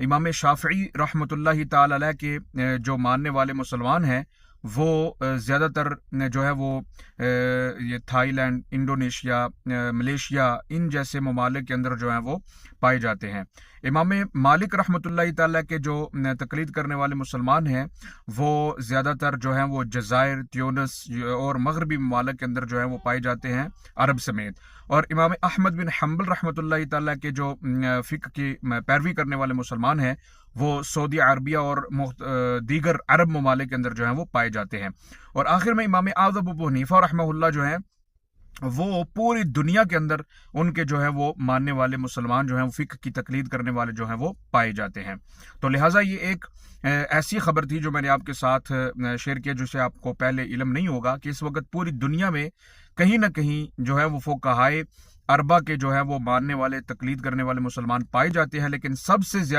امام شافعی رحمۃ اللہ تعالی علیہ کے جو ماننے والے مسلمان ہیں وہ زیادہ تر جو ہے وہ یہ تھائی لینڈ، انڈونیشیا، ملیشیا، ان جیسے ممالک کے اندر جو ہیں وہ پائے جاتے ہیں۔ امام مالک رحمۃ اللہ تعالیٰ کے جو تقلید کرنے والے مسلمان ہیں وہ زیادہ تر جو ہیں وہ جزائر، تیونس اور مغربی ممالک کے اندر جو ہیں وہ پائے جاتے ہیں، عرب سمیت۔ اور امام احمد بن حنبل رحمۃ اللہ تعالیٰ کے جو فقہ کی پیروی کرنے والے مسلمان ہیں وہ سعودی عربیہ اور دیگر عرب ممالک کے اندر جو ہیں وہ پائے جاتے ہیں۔ اور آخر میں امام اعظم ابو حنیفہ رحمہ اللہ جو ہیں وہ پوری دنیا کے اندر ان کے جو ہے وہ ماننے والے مسلمان جو ہیں وہ فقہ کی تقلید کرنے والے جو ہیں وہ پائے جاتے ہیں۔ تو لہٰذا یہ ایک ایسی خبر تھی جو میں نے آپ کے ساتھ شیئر کیا، جسے آپ کو پہلے علم نہیں ہوگا کہ اس وقت پوری دنیا میں کہیں نہ کہیں جو ہے وہ فقہائے اربعہ کے جو ہے وہ ماننے والے، تقلید کرنے والے مسلمان پائے جاتے ہیں، لیکن سب سے زیادہ